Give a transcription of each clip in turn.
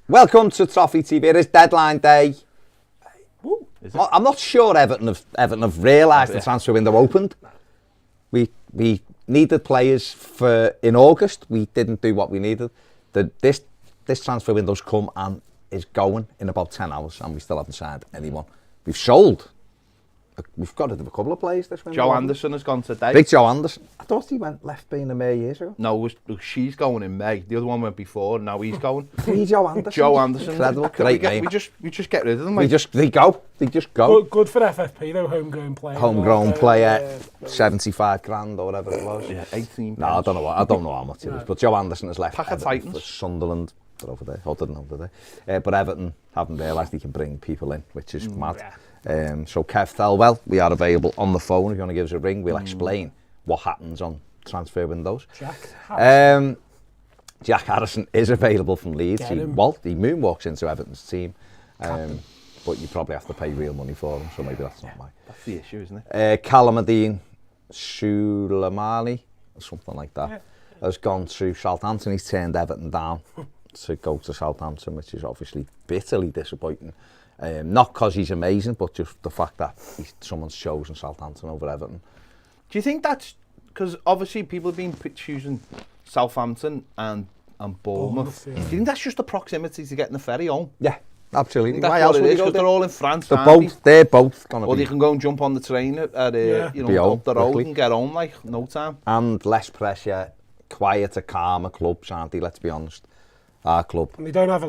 Welcome to Toffee TV. It is deadline day. Ooh, is it? I'm not sure Everton have realised the transfer window opened. We needed players in August. We didn't do what we needed. This transfer window's come and is going in about 10 hours, and we still haven't signed anyone. We've sold. We've got rid of a couple of players this window. Joe Anderson has gone today. Big Joe Anderson. I thought he left being in May years ago. No, she's going in May. The other one went before, and now he's going. Joe Anderson. Joe Anderson. Incredible. Great name. We just get rid of them. They just go. Good for FFP though, homegrown player. Homegrown player, 75 grand or whatever it was. Yeah, 18. No, I don't know how much it is. But Joe Anderson has left Pack of Everton Titans. for Sunderland. They're over there. I don't know today. But Everton haven't realised he can bring people in, which is mad. Yeah. So Kev Thelwell, we are available on the phone. If you want to give us a ring, we'll explain what happens on transfer windows. Jack Harrison is available from Leeds. He moonwalks into Everton's team. But you probably have to pay real money for him, so maybe that's not mine. That's the issue, isn't it? Calamadine Suleimani, or something like that, has gone to Southampton. He's turned Everton down to go to Southampton, which is obviously bitterly disappointing. Not because he's amazing, but just the fact that someone's chosen Southampton over Everton. Do you think that's because obviously people have been choosing Southampton and Bournemouth? Yeah. Do you think that's just the proximity to getting the ferry home? Yeah, absolutely. That's what it is, because they're all in France. They're both going to be. Or you can go and jump on the train up the road quickly. and get home like no time. And less pressure, quieter, calmer clubs, aren't they? Let's be honest. Our club. And they don't have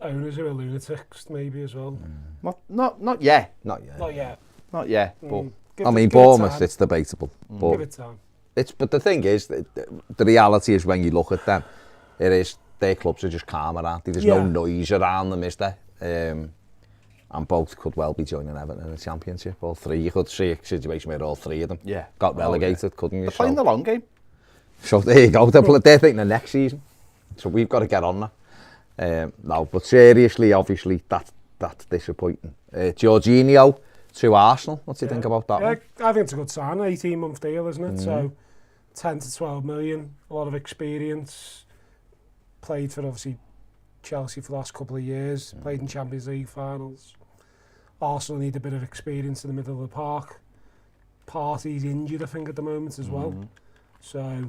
owners who are lunatics, maybe as well. Not yet. Not yet. Not yet. But I mean, Bournemouth, it's debatable. But give it time. But the thing is, the reality is when you look at them, their clubs are just calmer, aren't they? There's no noise around them, is there? And both could well be joining Everton in the Championship. All three. You could see a situation where all three of them got relegated, couldn't you? They're playing the long game. So there you go. They're thinking the next season. So we've got to get on that. No, but seriously, obviously, that's disappointing. Jorginho to Arsenal. What do you think about that one? I think it's a good sign. 18-month deal, isn't it? So 10 to 12 million, a lot of experience. Played for obviously Chelsea for the last couple of years. Played in Champions League finals. Arsenal need a bit of experience in the middle of the park. Partey's injured, I think, at the moment as well. So I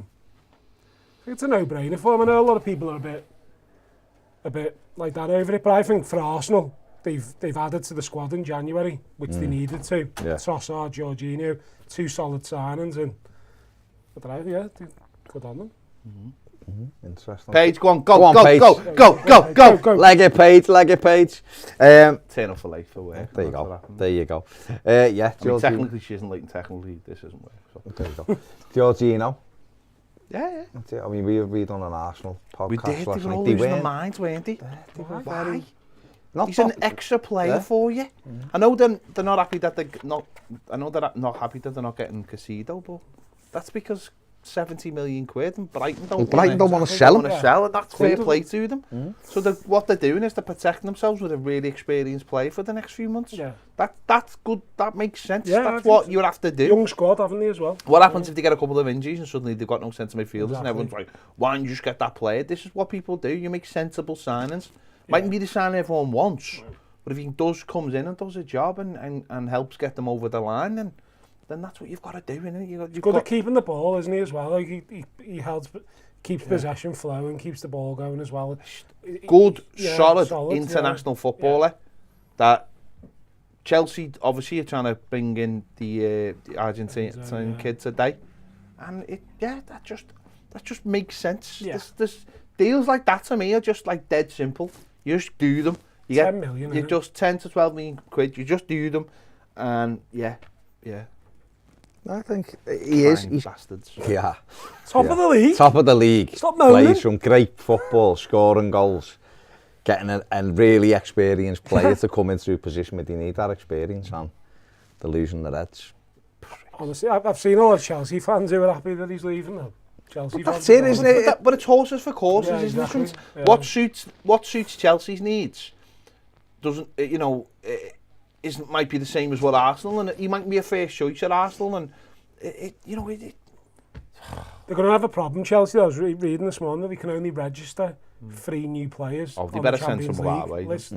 think it's a no-brainer for him. I know a lot of people are a bit like that over it, but I think for Arsenal, they've added to the squad in January, which they needed to. Trossard, Jorginho, two solid signings, and I don't know, good on them. Interesting. Page, go on, Go, go. Leg it, Page. Turn up for late for work. There you go. Technically she isn't late, and technically this isn't work. So. There you go. Jorginho. Yeah. I mean, we done an Arsenal podcast. We did. Last They were night. all losing their minds, weren't they? Why? He's an extra player for you. I know they're not happy that I know they're not happy that they're not getting Casido, but that's because 70 million quid and Brighton don't want to sell him. And that's fair play to them. So what they're doing is they're protecting themselves with a really experienced player for the next few months. Yeah. That's good. That makes sense. Yeah, that's what you have to do. Young squad, haven't they, as well? What happens if they get a couple of injuries and suddenly they've got no centre midfielders and everyone's like, why don't you just get that player? This is what people do. You make sensible signings. Mightn't be the signing everyone wants, but if he comes in and does a job and helps get them over the line, then that's what you've got to do, isn't it? You've good at keeping the ball, isn't he, as well? Like he keeps possession flowing, keeps the ball going as well. Good, solid international footballer that Chelsea obviously are trying to bring in the Argentine kid today, and that just makes sense. This deals like that to me are just like dead simple. You just do them. You 10 million. You just 10 to 12 million quid. You just do them, and I think he is. He's bastards. Yeah. Top of the league. Top of the league. Stop moaning. Plays some great football, scoring goals, getting a really experienced player to come into a position where they need that experience, and they're losing their heads. Honestly, I've seen a lot of Chelsea fans who are happy that he's leaving though. Chelsea That's it, isn't it? But it's horses for courses, isn't exactly. it? What suits Chelsea's needs doesn't, might be the same as what Arsenal, and he might be a first choice at Arsenal, and They're going to have a problem, Chelsea. I was reading this morning that they can only register 3 new players on the Champions League list.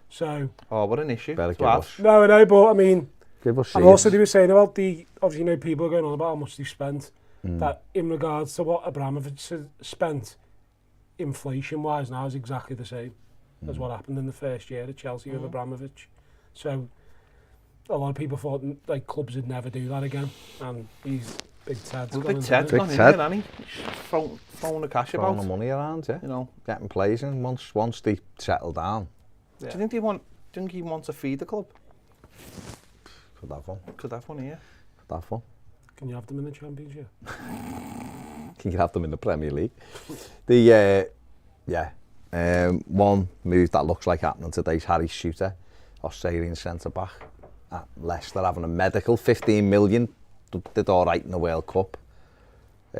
So, what an issue. Better give us. No, I know, but I mean, give us and also they were saying about obviously, you know, people are going on about how much they've spent. That in regards to what Abramovich has spent, inflation-wise now is exactly the same as what happened in the first year at Chelsea with Abramovich. So, a lot of people thought like clubs would never do that again, and he's Big Ted's Big Ted's gone in here, hasn't he? Throwing the cash about. Throwing the money around, yeah. You know, getting players in once they settle down. Yeah. Do you think he wants to feed the club? Could have one. Could have one here. Could have one. Can you have them in the Championship? Can you have them in the Premier League? The one move that looks like happening today is Harry Shooter, Australian centre-back at Leicester, having a medical, 15 million, did all right in the World Cup. We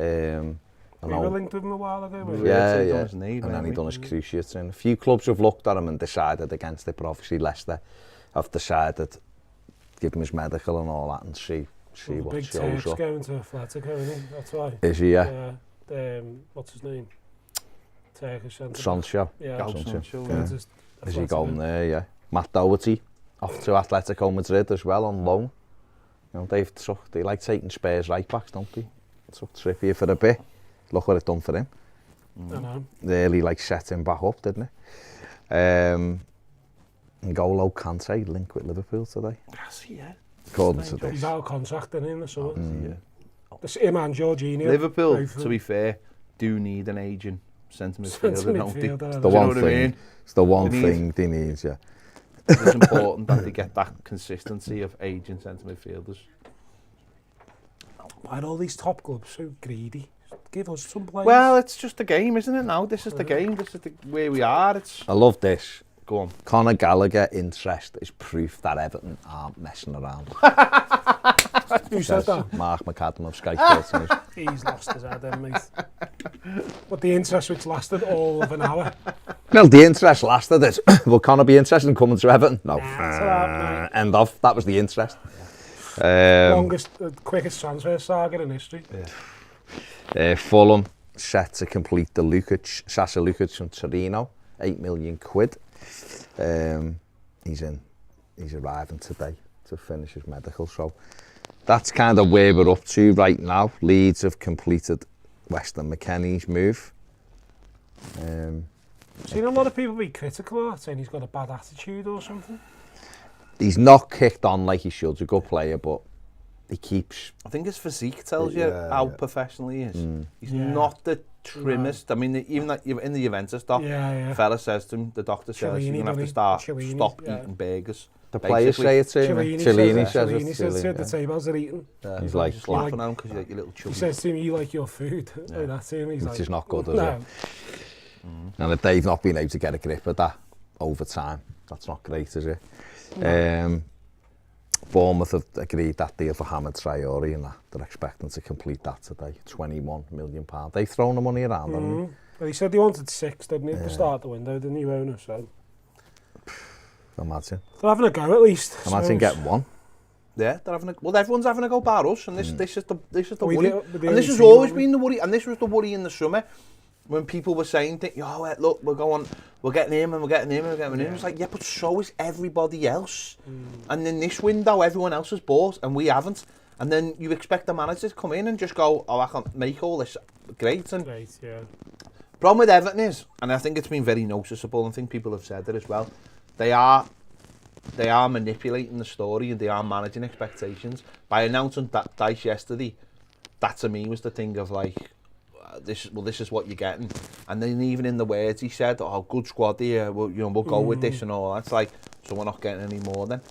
were linked with him a while ago. Yeah. And then he done his cruciate thing. A few clubs have looked at him and decided against it, but obviously Leicester have decided to give him his medical and all that and see what Big shows Turk's up. going to Atletico, isn't he? That's why. Is he, yeah? What's his name? Turkish centre. Sancho. Yeah. Sancho. Is he going there, yeah? Matt Doherty off to Atletico Madrid as well on loan. You know, they like taking Spurs right backs, don't they? Took Trippier for a bit. Look what it done for him. I know. Really set him back up, didn't it? N'Golo Kante linked with Liverpool today. Yeah. According to this. He's out of contract in the summer. This him and Jorginho. Liverpool, to be fair, do need an aging centre midfielder, don't they? It's the one thing. It's the one thing they need, yeah. It's important that they get that consistency of aging centre midfielders. Why are all these top clubs so greedy? Give us some players. Well, it's just the game, isn't it now? This is the game. This is where we are. I love this. Go on. Conor Gallagher interest is proof that Everton aren't messing around. Who said that? Mark McAdam of Sky Sports News. He's lost his head then, mate. But the interest which lasted all of an hour. Well, the interest lasted. Will Conor be interested in coming to Everton? No. End of. That was the interest. Quickest transfer saga in history. Fulham set to complete the Sasa Lukic from Torino, £8 million. He's arriving today to finish his medical, so that's kind of where we're up to right now. Leeds have completed Weston McKennie's move. I've seen a lot of people be critical of that, saying he's got a bad attitude or something. He's not kicked on like he should. He's a good player, but he keeps... I think his physique tells you how professional he is. He's not the trimmest. I mean, even that in the Juventus doc, fella says to him, the doctor says, you're going to have to stop eating burgers. The players say it to him. Cellini says it. The tables are eating. He's like laughing at him because you're like your little chubby. He says to him, you like your food. Like that to him. He's Which like, is not good, is it? And if they've not been able to get a grip of that over time, that's not great, is it? No. Bournemouth have agreed that deal for Hamid Traore and that they're expecting to complete that today. £21 million. They've thrown the money around, haven't they? Well, he said he wanted 6, didn't he, at the start of the window, the new owner, so... Imagine. They're having a go at least. Imagine getting one. Yeah, they're having a... Well, everyone's having a go bar us, and this is the worry. And this has always been the worry, and this was the worry in the summer. When people were saying, oh, look, we're getting him and we're getting him and we're getting him. It's like, yeah, but so is everybody else. And in this window, everyone else has bought and we haven't. And then you expect the manager to come in and just go, oh, I can make all this great. And problem with Everton is, and I think it's been very noticeable, and I think people have said it as well, they are manipulating the story and they are managing expectations. By announcing that Dice yesterday, that to me was the thing of like, this is what you're getting, and then even in the words he said, "Oh, good squad here. We'll go with this and all." That's like, so we're not getting any more then.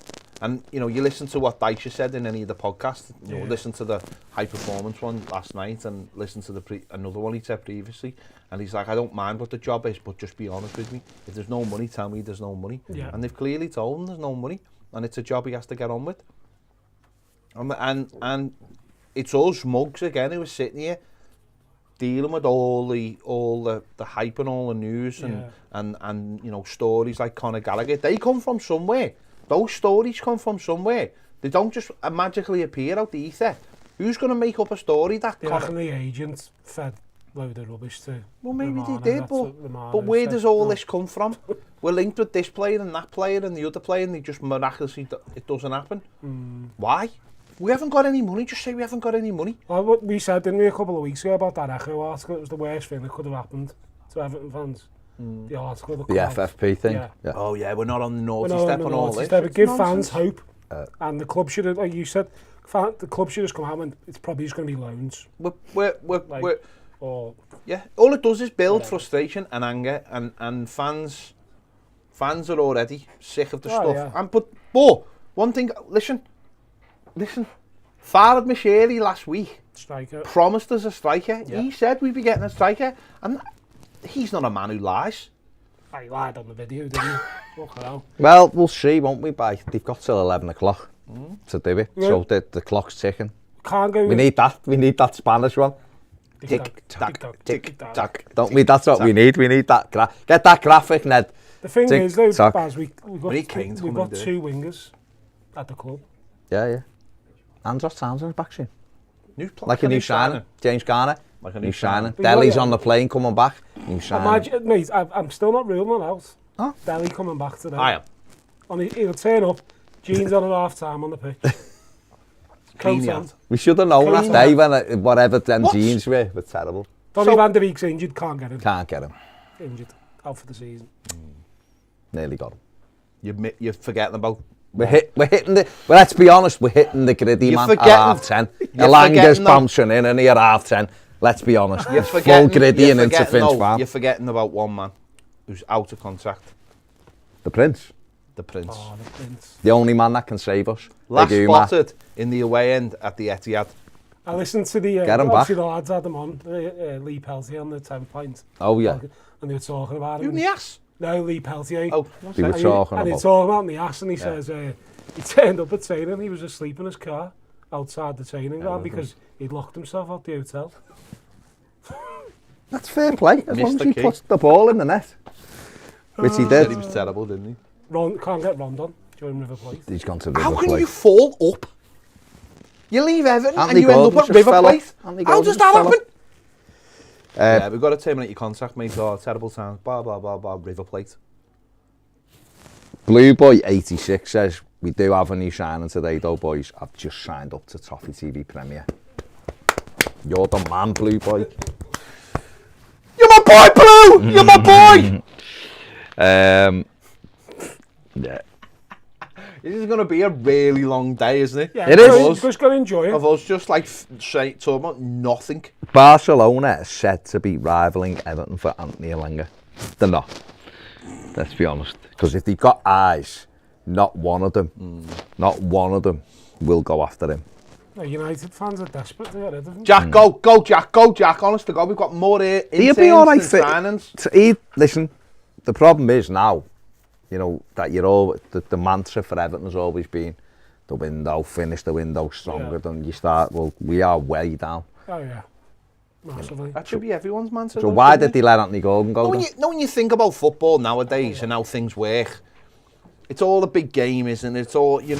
And you listen to what Dyche said in any of the podcasts. Listen to the high performance one last night, and listen to another one he said previously. And he's like, "I don't mind what the job is, but just be honest with me. If there's no money, tell me there's no money." And they've clearly told him there's no money, and it's a job he has to get on with. And it's us mugs again who are sitting here, dealing with all the hype and all the news and stories like Conor Gallagher. They come from somewhere. Those stories come from somewhere. They don't just magically appear out the ether. Who's going to make up a story that... They reckon the agent fed load of rubbish to Well, maybe Romano, they did, that's but what Romano where said. does all this come from? We're linked with this player and that player and the other player, and they just miraculously, it doesn't happen. Why? We haven't got any money, just say we haven't got any money. Well, what we said, didn't we, a couple of weeks ago about that Echo article? It was the worst thing that could have happened to Everton fans. The article. The FFP thing. Yeah. Yeah. Oh yeah, we're not on the naughty step on all this. But give Nonsense. fans hope. And the club should have, like you said, the club should just come out and it's probably just going to be loans. We're Or yeah, all it does is build frustration and anger, and fans are already sick of the stuff. Yeah. And but one thing, listen, Farad Mashiri last week striker. promised us a striker. Yeah. He said we'd be getting a striker, and he's not a man who lies. He lied on the video, didn't he? Fucking hell. Well, we'll see, won't we? They've got till 11 o'clock to do it, Yeah. so the clock's ticking. Can't go. We need that Spanish one. Tick tock, tick tock. Don't we? That's what we need. We need that. Get that graphic, Ned. The thing Tick is, though, tock. Baz, we've Harry Kane's coming got to do it. 2 wingers at the club. Yeah. Andros Townsend's back soon. Like A new signing. James Garner. Like a New signing. But Delhi's yeah. on the plane coming back. New signing. Imagine, mate, I'm still not ruling it out. Huh? Delhi coming back today. I am. He'll turn up, jeans on at half time on the pitch. Coat Clean on. out. We should have known that Clean day when whatever them What? jeans were terrible. Donny van der Beek's injured, can't get him. Can't get him. Injured, out for the season. Nearly got him. You're forgetting about. We're hitting the. Well, let's be honest. We're hitting the gritty You're man forgetting- at half 10. you're Elanga's forgetting them. bouncing in and he at half 10. Let's be honest. You're Full forgetting. gritty and into Finch Farm. You're forgetting about one man who's out of contract. The Prince. The Prince. Oh, the Prince. The only man that can save us. Last Big Uma. spotted in the away end at the Etihad. I listened to the Get him obviously back. the lads had him on, Lee Peltier on the 10 point. Oh, yeah. And they were talking about Who him. in the ass? No, Lee Peltier. Oh, They were talking And he about. talking about the ass and he says he turned up at training, he was asleep in his car outside the training ground because he'd locked himself out the hotel. That's fair play. As long Missed as the he key. puts the ball in the net. Which he Said he did. was terrible, didn't he? Can't get Rondon during River Plate. He's gone to River How can Plate. you fall up? You leave Everton Anthony and you end Gordon up at just River fell Plate. off. Anthony How Gordon does just that fell happen? off. Yeah, we've got to terminate your contract, mate. Oh, terrible times. Blah, blah, blah, blah. River Plate. Blue Boy 86 says, we do have a new signing today though, boys. I've just signed up to Toffee TV Premier. You're the man, Blue Boy. You're my boy, Blue! You're my boy! Yeah. This is going to be a really long day, isn't it? Yeah, It is. You've just got to enjoy it. Of us just like talking about nothing. Barcelona is said to be rivaling Everton for Anthony Elanga. They're not. Let's be honest. Because if they've got eyes, not one of them will go after him. No, United fans are desperate to get rid of him. Jack, go, Jack. Honest to God, we've got more He'll be all right for signings. listen, the problem is now, you know, that you're all the mantra for Everton has always been the window, finish the window stronger than you start. Well, we are way down. Oh, yeah. Massively. That should be everyone's man. So why did they let Anthony Gordon go? When you think about football nowadays and how things work, it's all a big game, isn't it? It's all you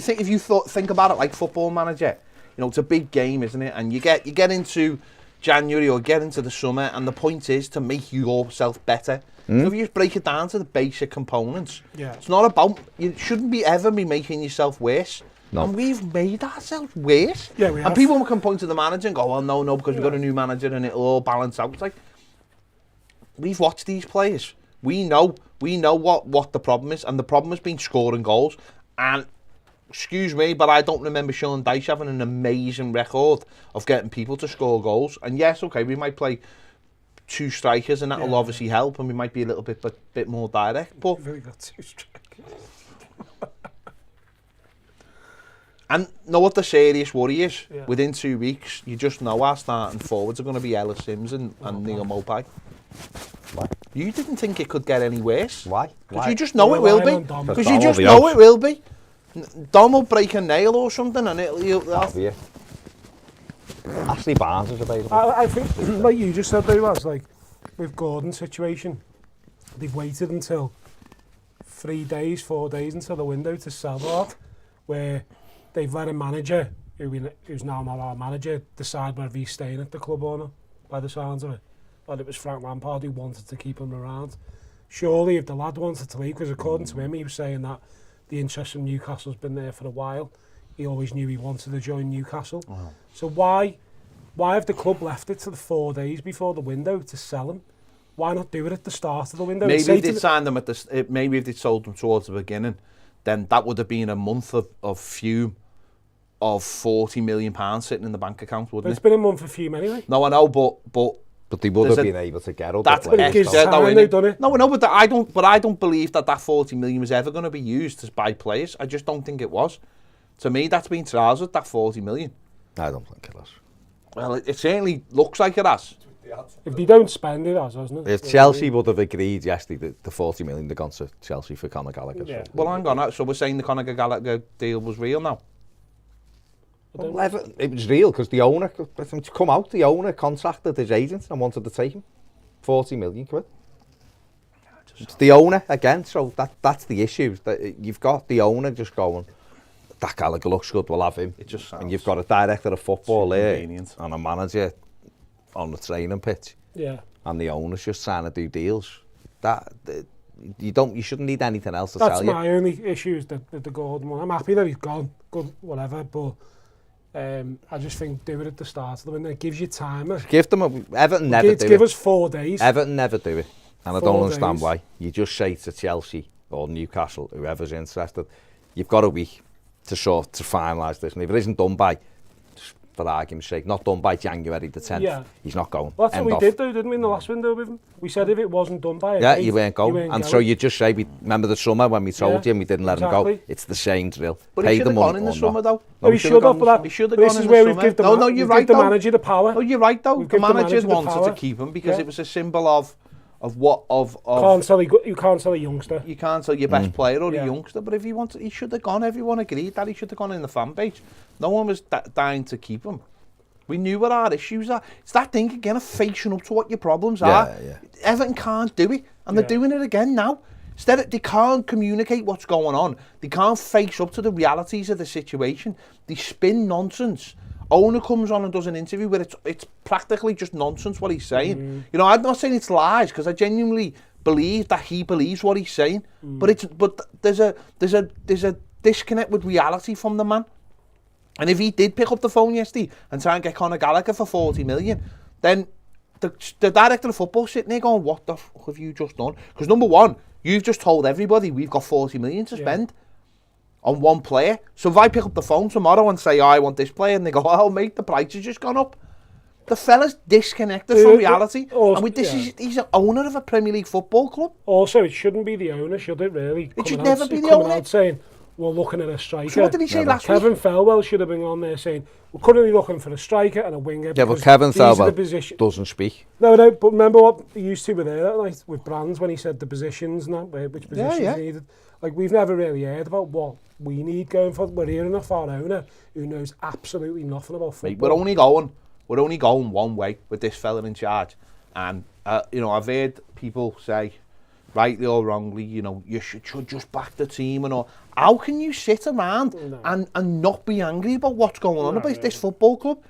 think if you think about it like Football Manager, you know, it's a big game, isn't it? And you get into January or get into the summer, and the point is to make yourself better. So if you just break it down to the basic components, it's not about, you shouldn't be ever be making yourself worse. No. And we've made ourselves worse. Yeah, we and have. people can point to the manager and go, well, no, because we've got a new manager and it'll all balance out. It's like, we've watched these players. We know what the problem is, and the problem has been scoring goals. And excuse me, but I don't remember Sean Dyche having an amazing record of getting people to score goals. And yes, okay, we might play 2 strikers, and that'll obviously help, and we might be a little bit more direct. But We've only got 2 strikers. and know what the serious worry is? Yeah. Within 2 weeks, you just know our starting forwards are going to be Ellis Sims and Neil Maupay. Why? You didn't think it could get any worse. Why? Because you just know it will be. Dom. Because Dom you will just be know out. it will be. Dom will break a nail or something, and it'll Obvious. Ashley Barnes is available. I think, like you just said, though, was like with Gordon's situation, they've waited until 4 days until the window to sell out, where they've let a manager who's now not our manager, decide whether he's staying at the club or not, by the sounds of it. But it was Frank Lampard who wanted to keep him around. Surely if the lad wanted to leave, because according to him, he was saying that the interest from Newcastle's been there for a while. He always knew he wanted to join Newcastle. Wow. So why have the club left it to the 4 days before the window to sell him? Why not do it at the start of the window? Maybe if they'd signed them maybe if they'd sold them towards the beginning, then that would have been a month of fume of £40 million sitting in the bank account, wouldn't it? It's been a month of fume anyway. No, I know, but they would have been able to get up. But it gives time, they've done it. No, but I don't believe that 40 million was ever going to be used to buy players. I just don't think it was. To me, that's been trousered, that 40 million. I don't think it has. Well, it certainly looks like it has. If they don't spend it, hasn't it? If Chelsea would have agreed yesterday, the 40 million they've gone to Chelsea for Conor Gallagher. Yeah. Well, hang on. So we're saying the Conor Gallagher deal was real now? Well, it was real because the owner, to come out, the owner contacted his agent and wanted to take him. 40 million quid. It's the owner again, so that's the issue. That you've got the owner just going, that Gallagher looks good, we'll have him. It just sounds, and you've got a director of football there and a manager on the training pitch. Yeah. And the owner's just trying to do deals. You shouldn't need anything else to sell you. That's my only issue is the Gordon one. I'm happy that he's gone, good, whatever, but I just think do it at the start of the window. It gives you time. Give them Everton never do it. Give us 4 days. Everton never do it. And I 4 don't understand days. why. You just say to Chelsea or Newcastle, whoever's interested, you've got a week to finalise this. And if it isn't done by, just for argument's sake, not done by January the 10th, he's not going. Well, that's what we did though, didn't we, in the last window with him? We said if it wasn't done by a date, you weren't going. And so you just say, remember the summer when we told you and we didn't let him go? It's the same drill. But he should have gone in the summer though. No, he should have, but he should have gone in the summer. You're right, the manager the power. No, you're right though. The manager wanted to keep him because it was a symbol of you can't sell a youngster. You can't sell your best player or a youngster, but if he wanted, he should have gone. Everyone agreed that he should have gone in the fan base. No one was dying to keep him. We knew what our issues are. It's that thing again of facing up to what your problems are. Everton can't do it, and they're doing it again now. Instead, they can't communicate what's going on. They can't face up to the realities of the situation. They spin nonsense. Owner comes on and does an interview where it's practically just nonsense what he's saying. You know, I'm not saying it's lies because I genuinely believe that he believes what he's saying. But there's a disconnect with reality from the man. And if he did pick up the phone yesterday and try and get Conor Gallagher for 40 million, then the director of football sitting there going, what the fuck have you just done? Because number one, you've just told everybody we've got 40 million to spend on one player. So if I pick up the phone tomorrow and say, I want this player, and they go, oh mate, the price has just gone up. The fella's disconnected from reality. Also, and he's an owner of a Premier League football club. Also, it shouldn't be the owner, should it really? It should never be the owner. Out saying, we're looking at a striker. So what did he say last week? Kevin Felwell should have been on there saying, we're currently looking for a striker and a winger. Yeah, but Kevin Felwell doesn't speak. No, but remember what he used to be there that night with Brands when he said the positions and that, which positions needed. Like, we've never really heard about what we need going forward. We're hearing off our owner who knows absolutely nothing about football. Mate, we're only going one way with this fella in charge. And, you know, I've heard people say, rightly or wrongly, you know, you should just back the team and all. How can you sit around and not be angry about what's going on about this football club?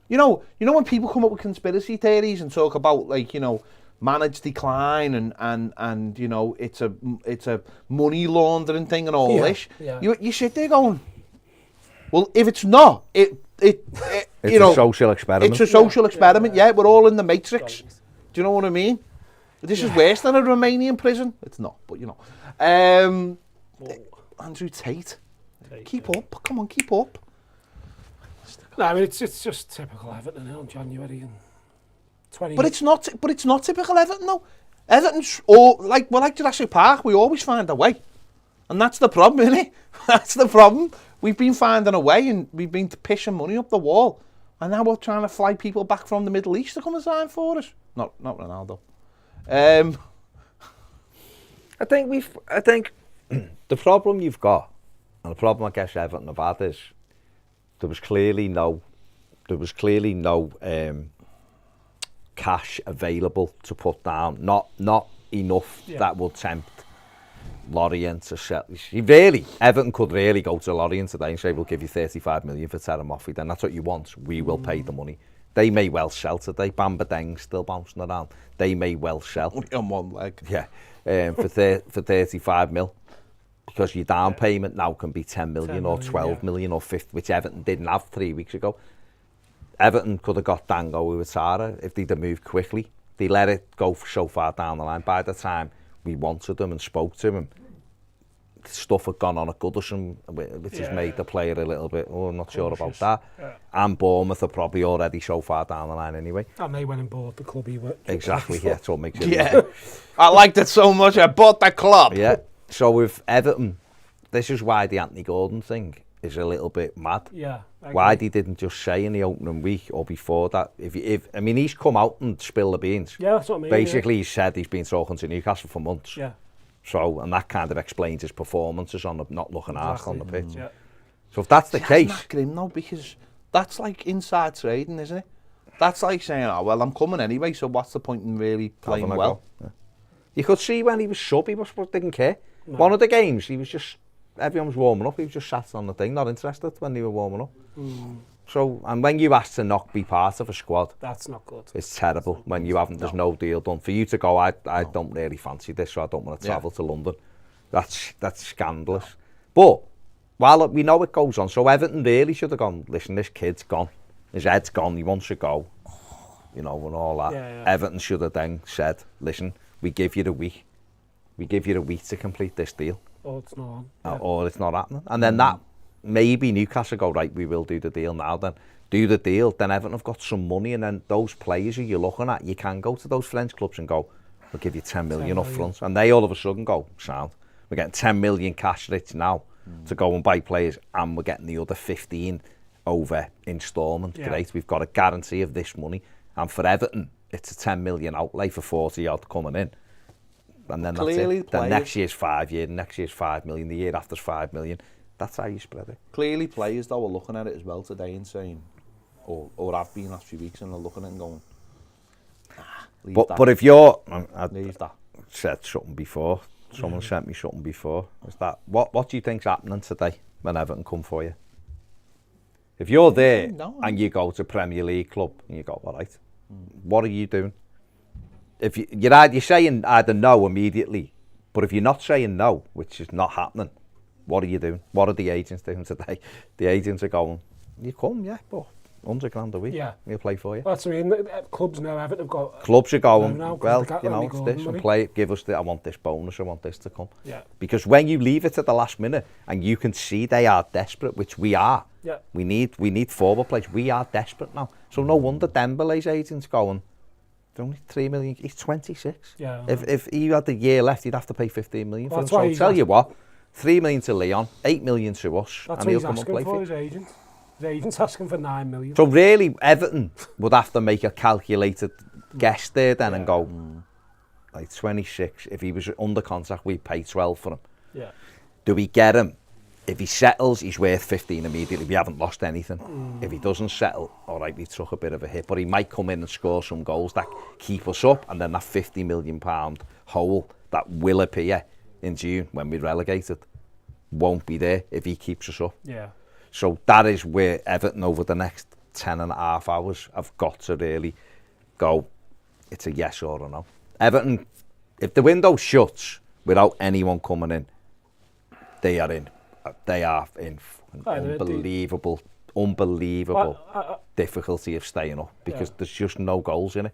You know when people come up with conspiracy theories and talk about, like, you know, managed decline and you know, it's a money laundering thing and all this. You sit there going, well, if it's not, it's you know, a social experiment. It's a social experiment. Yeah, we're all in the Matrix. Do you know what I mean? This is worse than a Romanian prison. It's not, but you know. Andrew Tate. Keep up. Come on, keep up. No, I mean, it's just typical Everton in January and 20. But it's not typical Everton though. Everton's like Jurassic Park. We always find a way, and that's the problem, isn't it? That's the problem. We've been finding a way, and we've been pissing money up the wall, and now we're trying to fly people back from the Middle East to come and sign for us. Not Ronaldo. I think the problem you've got, and the problem I guess Everton have had, is there was clearly no cash available to put down. Not enough that would tempt Lorient to Sheffield. Everton could really go to Lorient today and say, we'll give you 35 million for Terry. Then that's what you want. We will pay the money. They may well sell today. Bamba Deng still bouncing around. They may well sell. Only on one leg. Yeah, for 35 mil. Because your down payment now can be 10 million or 12 million or 50, which Everton didn't have 3 weeks ago. Everton could have got Dango Ouattara if they'd have moved quickly. They let it go so far down the line. By the time we wanted them and spoke to him, stuff had gone on at Goodison, which has made the player a little bit, I'm not sure about that. Yeah. And Bournemouth are probably already so far down the line anyway. And they went and bought the club he went. Exactly, yeah, that's what makes it easy. I liked it so much, I bought the club. Yeah, so with Everton, this is why the Anthony Gordon thing is a little bit mad. Yeah. Why they didn't just say in the opening week or before that, if I mean, he's come out and spilled the beans. Yeah, that's what I mean. Basically, he said he's been talking to Newcastle for months. Yeah. So, and that kind of explains his performances on the not looking arsed on the pitch. Yeah. So if that's the case... That's not grim though, because that's like inside trading, isn't it? That's like saying, oh, well, I'm coming anyway, so what's the point in really playing well? Yeah. You could see when he was sub, he didn't care. No. One of the games, he was just... Everyone was warming up, he was just sat on the thing, not interested when they were warming up. So, and when you ask to not be part of a squad, that's not good. It's terrible when you haven't. There's no deal done for you to go. I don't really fancy this, so I don't want to travel to London. That's scandalous. But while we know it goes on, so Everton really should have gone. Listen, this kid's gone. His head's gone. He wants to go. You know, and all that. Yeah. Everton should have then said, "Listen, we give you the week. We give you the week to complete this deal." Or it's not. Or it's not happening, and then that. Maybe Newcastle go, right, we will do the deal now then. Do the deal, then Everton have got some money, and then those players who you're looking at, you can go to those French clubs and go, we'll give you 10 million up front. And they all of a sudden go, sound, we're getting 10 million cash rich now to go and buy players, and we're getting the other 15 over instalment. Yeah. Great, we've got a guarantee of this money. And for Everton, it's a 10 million outlay for 40 odd coming in. And then clearly that's it. Then next year's 5 years, next year's 5 million, the year after's 5 million. That's how you spread it. Clearly players though are looking at it as well today and saying, or have been last few weeks, and they're looking at it and going, but if you're, leave that. Said something before, someone sent me something before, is that, what do you think's happening today when Everton come for you? If you're there and you go to Premier League club and you go, all right, what are you doing? If you're saying either no immediately, but if you're not saying no, which is not happening, what are you doing? What are the agents doing today? The agents are going, you come, yeah, but £100,000 a week, we'll play for you. Well, that's what I mean, clubs now Everton have got... Clubs are going, well, you know, it's this, and play it, give us I want this bonus, I want this to come. Yeah. Because when you leave it at the last minute, and you can see they are desperate, which we are, we need forward players, we are desperate now. So no wonder Dembele's agents going, they're only 3 million, he's 26. Yeah. If he had a year left, he'd have to pay 15 million for him. So I'll tell you what, 3 million to Leon, 8 million to us, that's and he'll come and play for his agent. His agent's asking for 9 million. So really, Everton would have to make a calculated guess there then and go, like 26, if he was under contract, we'd pay 12 for him. Yeah. Do we get him? If he settles, he's worth 15 immediately. We haven't lost anything. If he doesn't settle, all right, we took a bit of a hit, but he might come in and score some goals that keep us up, and then that £50 million hole that will appear in June when we're relegated won't be there if he keeps us up. Yeah. So that is where Everton over the next 10 and a half hours have got to really go, it's a yes or a no. Everton, if the window shuts without anyone coming in, they are in. They are in unbelievable difficulty of staying up because there's just no goals in it.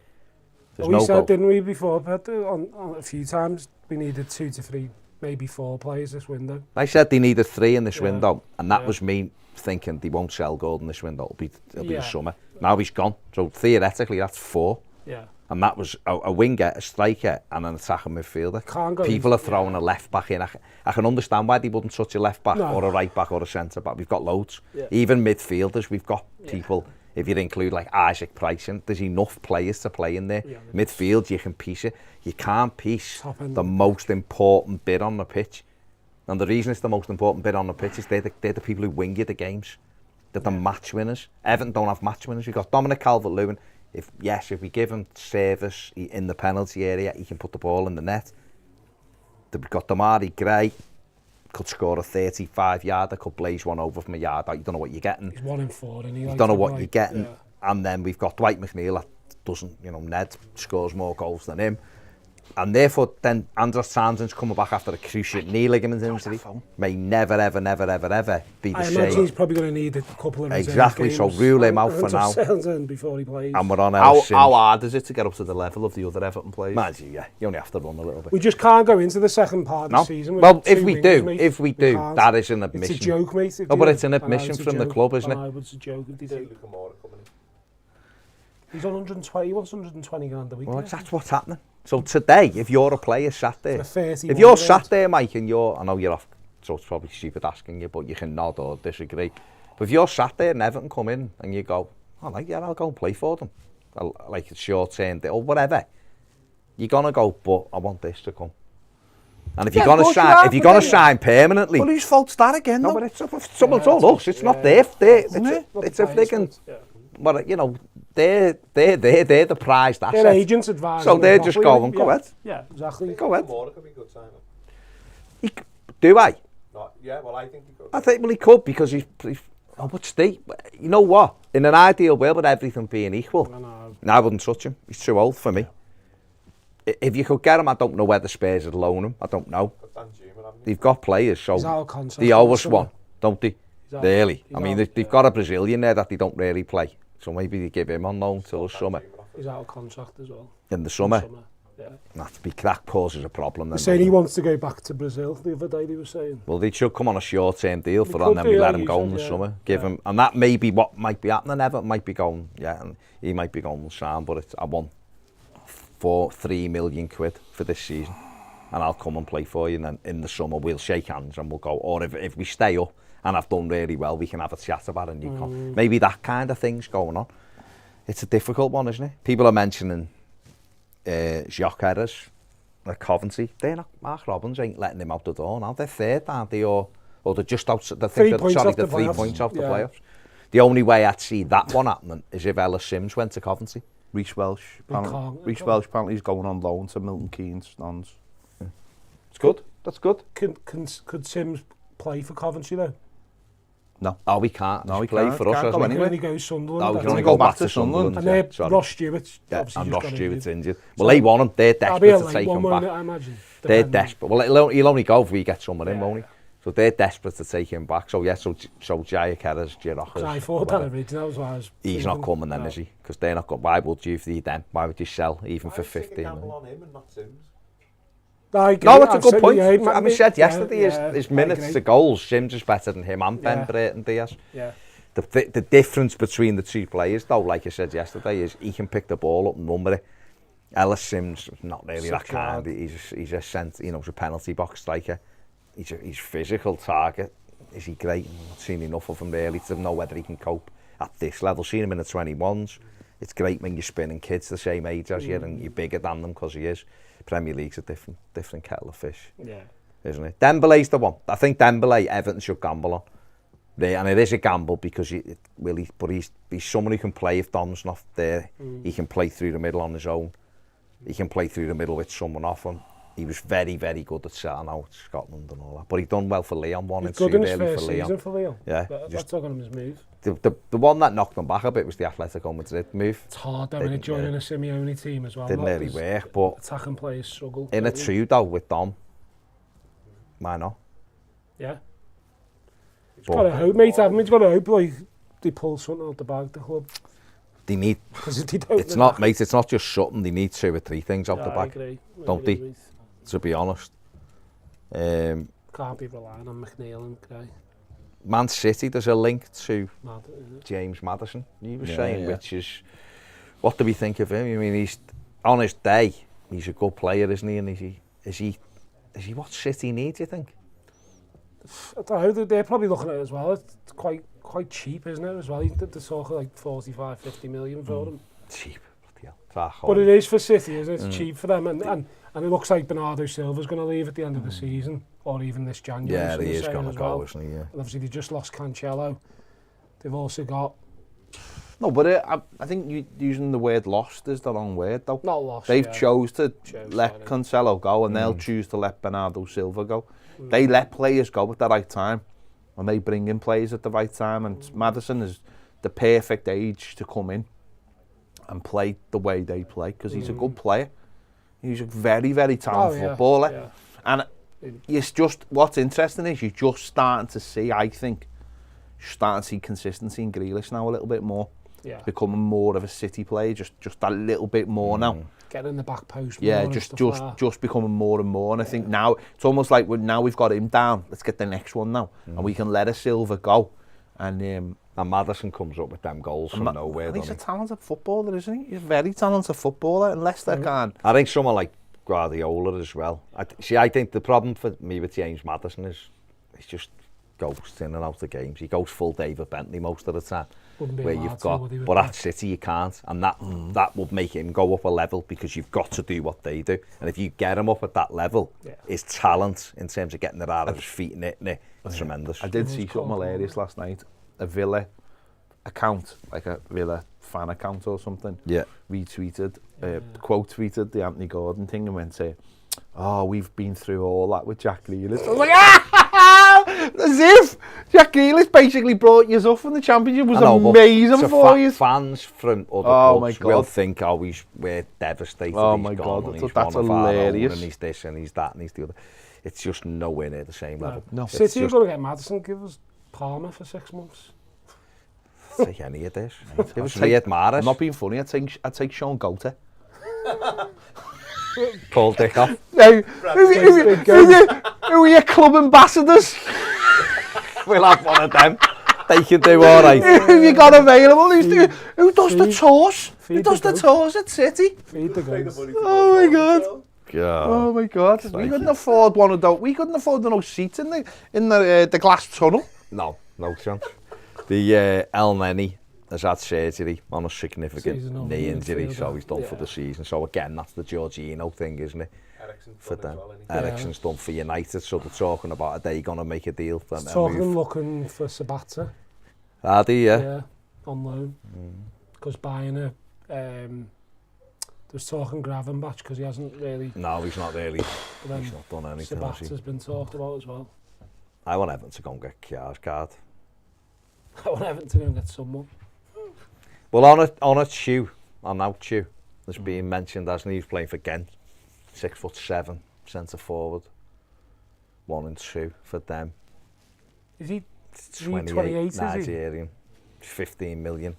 We said, didn't we, before, but on a few times we needed 2 to 3, maybe 4 players this window. I said they needed 3 in this window, and that was me thinking they won't sell Gordon this window. It'll be the summer. Now he's gone, so theoretically that's 4. Yeah. And that was a winger, a striker, and an attacking midfielder. People are throwing a left back in. I can understand why they wouldn't touch a left back or a right back or a centre back. We've got loads. Yeah. Even midfielders, we've got people. If you include like Isaac Price, there's enough players to play in there. Yeah. Midfield, you can piece it. You can't piece the most important bit on the pitch. And the reason it's the most important bit on the pitch is they're the people who win you the games. They're the match winners. Everton don't have match winners. We've got Dominic Calvert-Lewin. If we give him service in the penalty area, he can put the ball in the net. They've got Damari Gray, could score a 35-yarder, could blaze one over from a yard out. You don't know what you're getting. He's 1 in 4, and you don't know what you're getting. Yeah. And then we've got Dwight McNeil that doesn't, you know, Ned scores more goals than him. And therefore, then Andros Townsend's coming back after a cruciate knee ligament injury. May never, ever, never, ever, ever be the same. I imagine he's probably going to need a couple of exactly, games. So rule him out for now. Before he plays. And we're on how hard is it to get up to the level of the other Everton players? Mind you, yeah. You only have to run a little bit. We just can't go into the second part of the season. Well, if we do, that is an admission. It's a joke, mate. No, but it's an admission from the club, isn't it? It's a joke if they do. He's on 120, he wants 120 grand a week. Well, that's what's happening. So today, if you're a player sat there, if you're sat there, Mike, and I know you're off, so it's probably stupid asking you, but you can nod or disagree. But if you're sat there and Everton come in and you go, I'll go and play for them, like a short-term deal or whatever, you're gonna go, but I want this to come. And if you're gonna sign permanently, well, whose fault's that again? No, but it's all us. It's not their. It's a friggin'. But you know, they're the prized asset. Their agents advise. So they're just going, go ahead. Yeah, exactly. Go ahead. Moore could be a good sign. Do I? Yeah, well, I think he could. I think he could because he's but Steve, you know what? In an ideal world, with everything being equal, I wouldn't touch him. He's too old for me. If you could get him, I don't know whether Spurs would loan him. I don't know. They've got players, so they always want, don't they? Really? I mean, they've got a Brazilian there that they don't really play. So maybe they give him on loan till the summer. He's out of contract as well. In the summer? Yeah. That causes a problem. He's saying he wants to go back to Brazil the other day, he was saying. Well, they should come on a short-term deal for him, and then we let him go in the summer. Give him, and that may be what might be happening. Everton might be going, and he might be going sound, but I want 3 million quid for this season, and I'll come and play for you, and then in the summer we'll shake hands and we'll go, or if we stay up, and I've done really well, we can have a chat about it. And maybe that kind of thing's going on. It's a difficult one, isn't it? People are mentioning Jacques Herres at Coventry. Mark Robbins ain't letting him out the door now. They're third, aren't they? Or they're just outside. They're 3 points off the playoffs. The only way I'd see that one happening is if Ellis Sims went to Coventry. Reece Welsh apparently is going on loan to Milton Keynes. Yeah. It's good. That's good. Could Sims play for Coventry though? No. Oh, we can't. No, he play can't. for us. He can only go Sunderland. No, he can only go back to Sunderland. And Ross Stewart's and Ross Stewart's injured. Well, they want him. They're desperate to take him back. I imagine. They're desperate. Well, he'll only go if we get someone in, won't he? So they're desperate to take him back. So yeah, so Jacques Herres, Girocas. I thought that originally was. He's not coming then, is he? Because they're not going. Why would you feed them? Why would you sell even for 15? Gamble on him and not Sims. No, it's a good point. I said yesterday, his minutes to goals, Sims is better than him and Ben Brereton Diaz. Yeah. The difference between the two players, though, like I said yesterday, is he can pick the ball up and number it. Ellis Sims, not really that kind. He's a penalty box striker. He's physical target. Is he great? I've not seen enough of him really to know whether he can cope at this level. Seen him in the 21s. It's great when you're spinning kids the same age as you and you're bigger than them because he is. Premier League's a different kettle of fish, isn't it? Dembele's the one. I think Dembele, Everton should gamble on. And it is a gamble because he's someone who can play if Dom's not there. He can play through the middle on his own. He can play through the middle with someone off him. He was very, very good at setting out Scotland and all that. But he done well for Leon. He's good in his first season for Leon. Yeah. That's not going to his move. The one that knocked him back a bit was the Atletico Madrid move. It's hard though when you're joining a Simeone team as well. Didn't really work, but attacking players struggle. In a two though with Dom, why not? Yeah. He's got to hope, mate. He's got to hope like they pull something out the bag. The club. They need. It's not, mate. It's not just something. They need 2 or 3 things out the bag. I agree. Don't they? To be honest. Can't be relying on McNeil and Gray. Man City, there's a link to James Maddison, you were saying, which is, what do we think of him? I mean, he's, on his day, he's a good player, isn't he? And is he what City needs, you think? I don't know, they're probably looking at it as well. It's quite cheap, isn't it, as well? They're talking like 45-50 million for him. Cheap, bloody hell. But it is for City, isn't it? It's cheap for them. And it looks like Bernardo Silva's going to leave at the end of the season. Or even this January. Yeah, he is going to go, isn't he? Yeah. And obviously they just lost Cancelo. They've also got No, but I think using the word lost is the wrong word, though. Not lost. They've chose to Chose let to, Cancelo go, and they'll choose to let Bernardo Silva go. They let players go at the right time, and they bring in players at the right time. And Maddison is the perfect age to come in and play the way they play, because he's a good player. He's a very, very talented footballer. Yeah. And it's just, what's interesting is you're just starting to see, I think, consistency in Grealish now a little bit more. Yeah. Becoming more of a City player, just that little bit more now. Getting in the back post. Yeah, just becoming more and more. And I think now it's almost like now we've got him down. Let's get the next one now, and we can let a Silva go. And Maddison comes up with them goals from nowhere. And he's a talented footballer, isn't he? He's a very talented footballer, and Leicester can. I think someone like Guardiola as well. I think the problem for me with James Maddison is he's just goes in and out of games. He goes full David Bentley most of the time. Where you've got, but at City you can't, and that would make him go up a level, because you've got to do what they do. And if you get him up at that level, his talent in terms of getting it out of his feet and hitting it, it's tremendous. I did see something hilarious last night. A Villa account, like a Villa fan account or something, retweeted, quote tweeted the Anthony Gordon thing and went, "Oh, we've been through all that with Jack Grealish." I was like, as if Jack Grealish basically brought you up from the Championship. Was amazing for you. Fans from other clubs will think, we're devastated. Oh my God, that's hilarious. And he's this and he's that and he's the other. It's just nowhere near the same level. No. City are going to get Maddison. Give us Palmer for 6 months. Take any of this. It was Riyad Mahrez. I'm not being funny. I'd take Sean Goater. Paul Dickoff. Now, who are your club ambassadors? We'll have one of them. They can do all right. Who you got available? Who does the tours? Who does the tours at City? Feed the guns. Oh my God. Oh my God. We couldn't afford one of those. We couldn't afford those seats in the glass tunnel. No chance. The El Neni has had surgery on a significant knee injury, so he's done for the season. So again, that's the Jorginho thing, isn't it? For them. Eriksen's done for United, so they're talking about, are they going to make a deal for them? Talking looking for Sabata. Are they, Yeah, on loan. Because Bayern there's talking Gravenbach, because he hasn't really... No, he's not really. He's not done anything. Sabata's been talked about as well. I want Everton to go and get Kjaersgaard. I want Everton to go and get someone. Well, on a Chew, there's been mentioned, hasn't he? He's playing for Ghent, 6'7", centre forward, 1 and 2 for them. Is he 28, Nigerian, 15 million,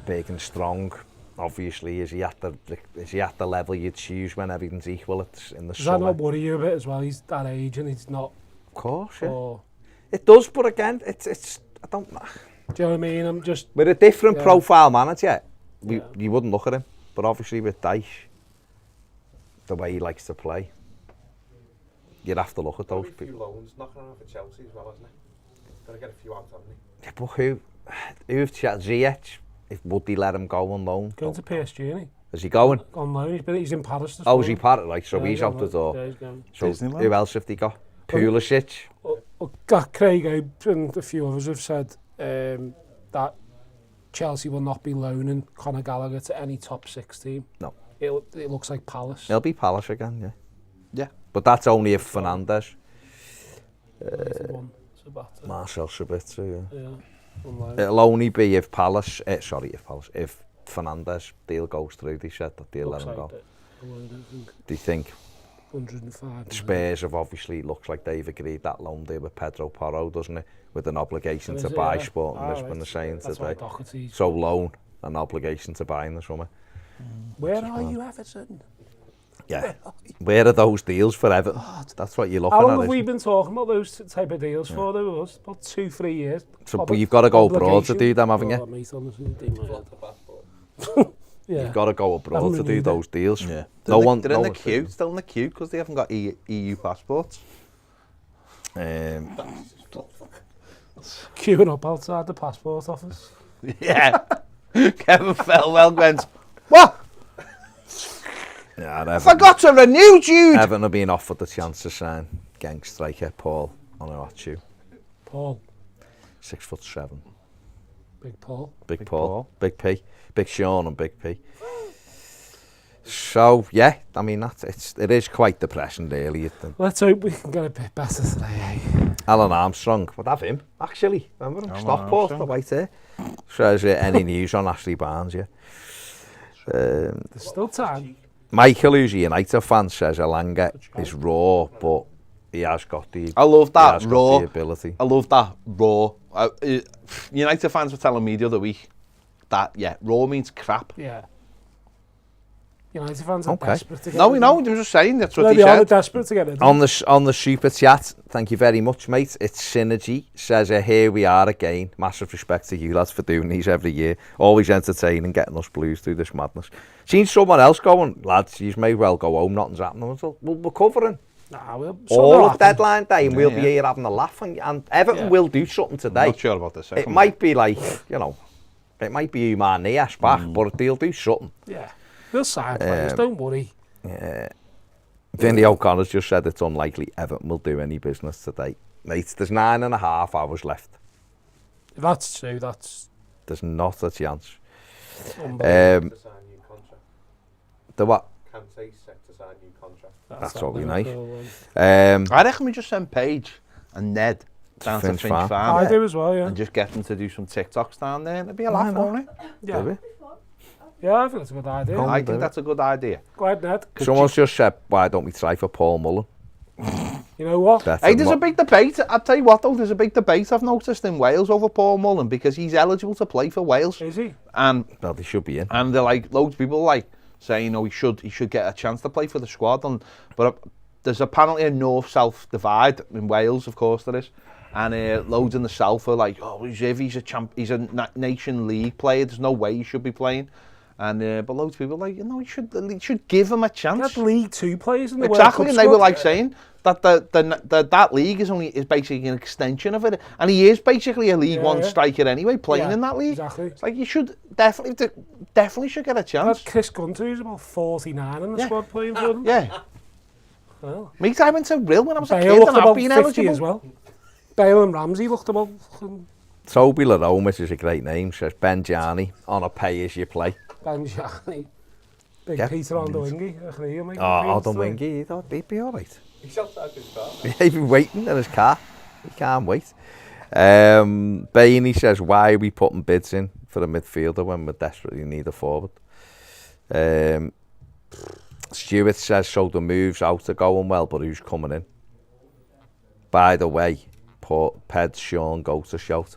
big and strong. Obviously, is he at the level you'd choose when everything's equal in the summer? Does that not worry you a bit as well? He's that age and he's not. Of course, yeah. Or... It does, but again, it's I don't know. Do you know what I mean? I'm just... With a different profile manager, you wouldn't look at him. But obviously with Dyche, the way he likes to play, you'd have to look at those people. A few loans knocking around for Chelsea as well, isn't it? Got to get a few out, haven't he? Yeah, but who've Ziyech, if would he let him go on loan? Going to PSG, isn't he? Is he going? On loan, he's in Paris. Oh, is he Paris? Right, so he's out the door. Yeah, he's going. So who else have they got? Pulisic. Craig Abe and a few others have said that Chelsea will not be loaning Conor Gallagher to any top 6 team. No. It looks like Palace. It'll be Palace again, yeah. Yeah. But that's only if Fernandes. Marcel Sabitzer, yeah. It'll only be if Palace, if Fernandes deal goes through, they said that they'll let him go. Do you think 105. Spurs have obviously, looks like they've agreed that loan deal with Pedro Porro, doesn't it? With an obligation to buy Sporting Lisbon, they're saying today. So loan, an obligation to buy in the summer. Where are you, Everton? Yeah. Where are those deals for Everton? That's what you're looking at. How long have we been talking about those type of deals for? There was about 2-3 years. So, but you've got to go abroad to do them, haven't you? Mate, honestly, yeah. You've got to go abroad to do those deals. Yeah. They're in the queue, still in the queue, because they haven't got EU passports. Queuing up outside the passport office. Yeah. Kevin Felwell went, what? Yeah, I forgot to renew, Jude. Everton have been offered the chance to sign Genk striker Paul Onuachu. Paul. 6'7". Big Paul. Big Paul. Big P. Big Sean and Big P. So, yeah, I mean, it is quite depressing, really. Let's hope we can get a bit better today, eh? Alan Armstrong, would have him, actually. Remember him? Stockport, the white hair. Says any news on Ashley Barnes, yeah. There's still time. Michael, who's a United fan, says Elanga is raw, but he has got the I love that raw. The ability. I love that raw. United fans were telling me the other week that, raw means crap. Yeah. United fans are desperate to get No, we know. They were just saying that's what they said. are desperate to get it. On the super chat, thank you very much, mate. It's Synergy. Says, here we are again. Massive respect to you lads for doing these every year. Always entertaining, getting us blues through this madness. Seen someone else going, lads, you may well go home, nothing's happening. We're covering all of deadline day, and we'll be here having a laugh. And Everton will do something today. I'm not sure about this. It might be like, it might be Umar Niash back, but they'll do something. Yeah. They'll sign players, don't worry. Vinny O'Connor's just said it's unlikely Everton will do any business today. Mate, there's 9.5 hours left. If that's true, there's not a chance. To sign a new contract. The what? Kante's set to sign a new contract. That's all we nice. I reckon we just send Paige and Ned down to Finch Farm. I do as well, yeah. And just get them to do some TikToks down there. It'd be a laugh, won't it? Yeah. Yeah, I think that's a good idea. I think that's a good idea. Go ahead, Ned. Someone's just said, why don't we try for Paul Mullen? You know what? Hey, there's a big debate. I'll tell you what, though, there's a big debate I've noticed in Wales over Paul Mullen because he's eligible to play for Wales. Is he? And well, he should be in. And they're like, loads of people like saying, he should get a chance to play for the squad. But there's apparently a north-south divide in Wales, of course there is. And loads in the south are like, he's a Nation League player. There's no way he should be playing. And but loads of people are like, he should give him a chance. That League Two players in the World Cup and they were like saying that that league is basically an extension of it, and he is basically a League One striker anyway, playing in that league. Exactly. It's like you should definitely should get a chance. Chris Gunter is about 49 in the squad playing for them. Yeah. Well, mate, I went to Brill when I was a Bale kid, and I've been eligible as well. Bale and Ramsey looked about. Toby Larome, which is a great name, says Ben Gianni on a pay-as-you-play. Ben Gianni. Big Peter on the wingy. On the wingy, he'd be all right. He's outside his car. He's been waiting in his car. He can't wait. Bainey says, why are we putting bids in for a midfielder when we desperately need a forward? Stuart says, so the moves out are going well, but who's coming in? By the way, Ped, Sean, go to shout.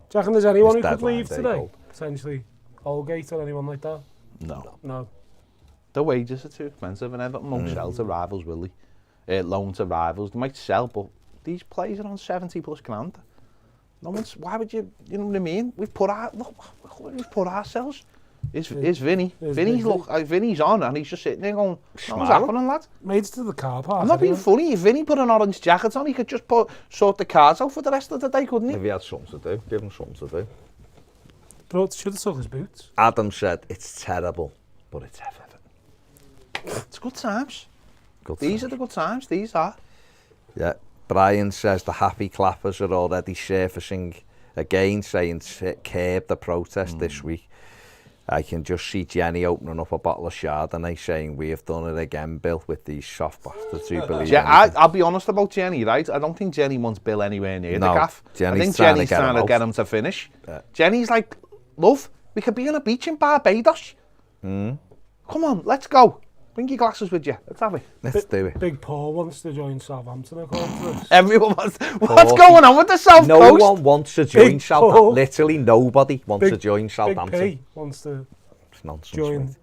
Do you reckon there's anyone who could leave today? Potentially Holgate or anyone like that? No. The wages are too expensive, and Everton won't sell to rivals, will they? Loan to rivals. They might sell, but these players are on 70 plus grand. No one's. Why would you? You know what I mean? We've put ourselves. Is Vinny? Vinny's on, and he's just sitting there going, "What's happening, lad?" Made it to the car park. I'm not being funny. If Vinny put an orange jacket on, he could just sort the cars out for the rest of the day, couldn't he? If he had something to do, give him something to do. But should have took his boots. Adam said it's terrible, but it's Everton. It's good times. These are the good times. These are. Yeah. Brian says the happy clappers are already surfacing again, saying curb the protest this week. I can just see Jenny opening up a bottle of Chardonnay saying we have done it again, Bill, with these soft bastards who believe I'll be honest about Jenny, right? I don't think Jenny wants Bill anywhere near the gaff. I think Jenny's trying to get him to finish. Yeah. Jenny's like, love, we could be on a beach in Barbados. Come on, let's go. Bring your glasses with you. Let's have it. Let's do it. Big Paul wants to join Southampton, according to this. Everyone wants. What's going on with the South Coast? No one wants to join Southampton. Literally nobody wants to join Southampton. Big P wants to join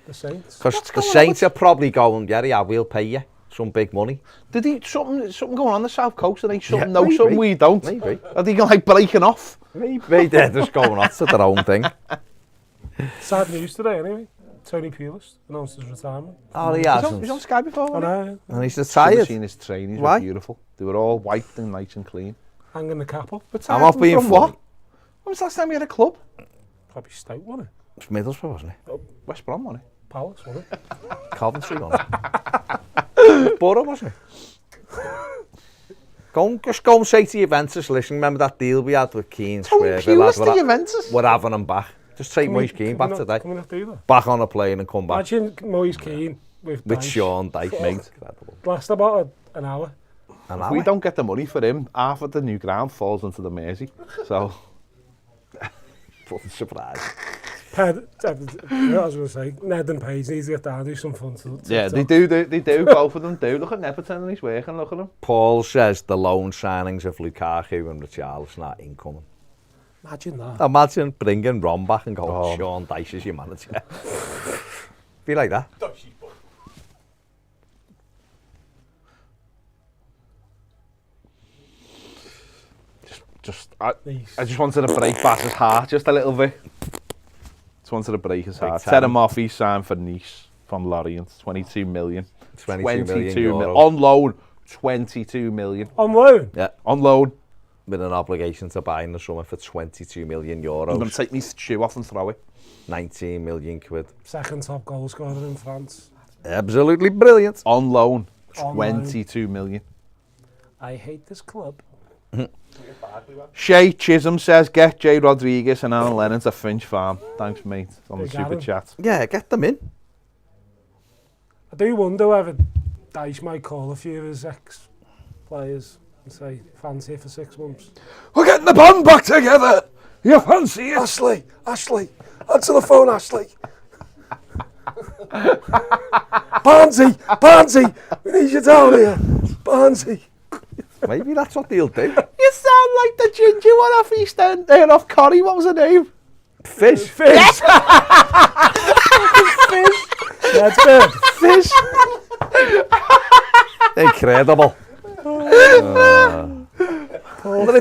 the Saints. Because the Saints are probably going, yeah, we'll pay you some big money. Did he something going on the South Coast? And they something we don't. Maybe. Are they like breaking off? Maybe they're just going off to their own thing. Sad news today, anyway. Tony Pulis announced his retirement. Oh, he hasn't. He's on Sky before, wasn't he? And he's retired. I've seen his trainings. Were beautiful. They were all white and nice and clean. Hanging the cap up. I'm not being funny. What? When was the last time you had a club? Probably Stoke, wasn't it? It was Middlesbrough, wasn't it? Oh, West Brom, wasn't it? Palace, wasn't it? Coventry, wasn't it? Borough, wasn't it? Just go and say to Juventus, listen, remember that deal we had with Keane? We're having him back. Just take Moise Keane back today. Back on a plane and come back. Imagine Moise Keane with Sean Dyche, mate. Last about an hour. If we don't get the money for him, half of the new ground falls into the Mersey. So, fucking surprise. I was going to say, Ned and Page need to get down and do some fun. Yeah, they do, both of them do. Look at Everton and he's working, look at him. Paul says the loan signings of Lukaku and Richarlison are incoming. Imagine that. Imagine bringing Ron back and going, Sean Dyche is your manager. Be like that. I just wanted to break Bass's heart just a little bit. Just wanted to break his heart. Set him off, he signed for Nice from Lorient, 22 million. 22 million euro. On loan, 22 million. On loan? Yeah. On loan. With an obligation to buy in the summer for 22 million euros. I'm going to take my shoe off and throw it. 19 million quid. Second top goal scorer in France. Absolutely brilliant. On loan, 22 million. I hate this club. Shay Chisholm says, get Jay Rodriguez and Alan Lennon to Finch Farm. Thanks, mate, on the super chat. Yeah, get them in. I do wonder whether Dyche might call a few of his ex-players and say, fans here for 6 months. We're getting the band back together. You fancy it? Ashley, answer the phone, Ashley. Barnsey, we need you down here. Barnsey. Maybe that's what they'll do. You sound like the ginger one off East End there off Corrie. What was her name? Fish. Yes. Fish. That's good. Fish. Incredible. Wonder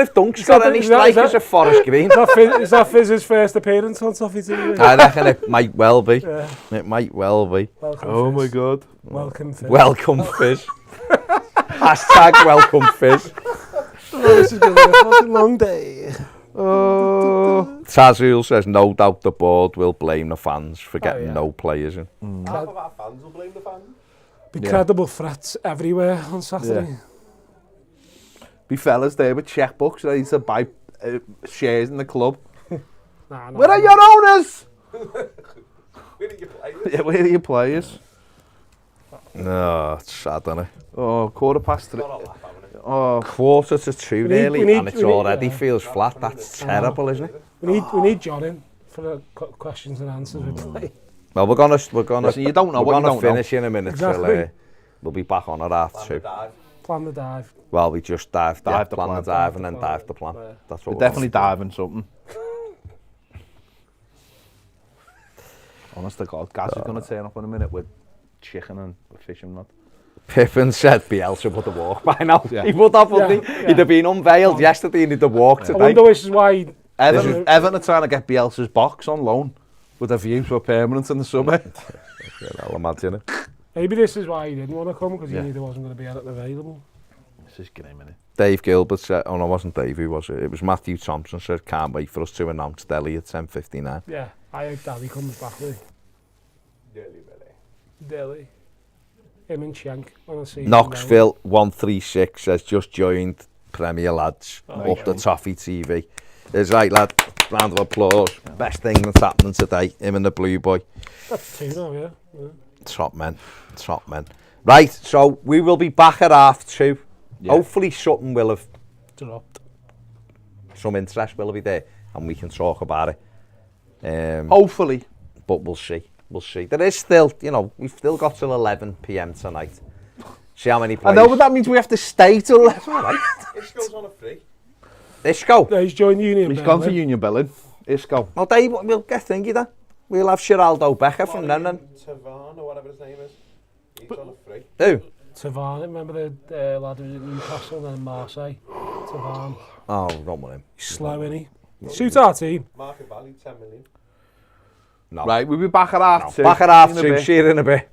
if Dunk's got any strikers at Forest Green. Is that Fiz's first appearance on Toffee TV? I reckon it might well be. Yeah. It might well be. Welcome, my God. Welcome, Fish. Welcome, Fish. Hashtag welcome, Fish. This is going to be a fucking long day. Tazul says, no doubt the board will blame the fans for getting no players in. Half of our fans will blame the fans. Be credible threats everywhere on Saturday. Yeah. Be fellas there with checkbooks ready to buy shares in the club. Where are your owners? Where are your players? Yeah, where are your players? No, it's sad, isn't it? Oh, 3:15. Oh, 1:45 nearly, and it's already feels flat. That's terrible, isn't it? We need John in for the questions and answers we play. Well, we're gonna. Listen, you don't know what you don't finish know. in a minute. Exactly. We'll be back on at 2:30. Plan the dive. Well, we just plan the dive, and then dive the plan. Yeah. That's what we're definitely diving something. Honest to God, Gaz is going to turn up in a minute with chicken and a fishing rod. Pippin said Bielsa would have walked by now. Yeah. He would have, wouldn't he? He'd have been unveiled yesterday and he'd have walked today. I wonder which is why... Everton are trying to get Bielsa's box on loan with a view to a permanent in the summer. Yeah, I'll imagine it. Maybe this is why he didn't want to come, because he knew there wasn't going to be available. This is grim, isn't it? Dave Gilbert said, oh no, it wasn't Dave, who was it? It was Mathew Thompson said, can't wait for us to announce Delhi at 10:59. Yeah, I hope Delhi comes back with Delhi. Him and Shank. Knoxville 136 says, just joined Premier Lads up the Toffee TV. It's right, lad. Round of applause. Yeah. Best thing that's happening today. Him and the Blue Boy. That's 2 now, yeah. Top men. Right, so we will be back at 2:30. Yeah. Hopefully something will have dropped. Some interest will be there and we can talk about it. Hopefully. But we'll see. There is still, we've still got till 11 p.m. tonight. See how many players. I know, but that means we have to stay till 11. That's all right. Isco's on a free. Isco? No, he's joined Union He's gone for Union Berlin. Isco. Well, Dave, we'll get thingy then. We'll have Geraldo Becker from then. Tavan or whatever his name is. He's on a free. Who? Tavan, remember the lad who was at Newcastle and then Marseille? Tavan. Oh, don't want him. He's slow, isn't he? Suits our team. Market value 10 million. No. Right, we'll be back at 2:30. Back at 2:30. See you in a bit.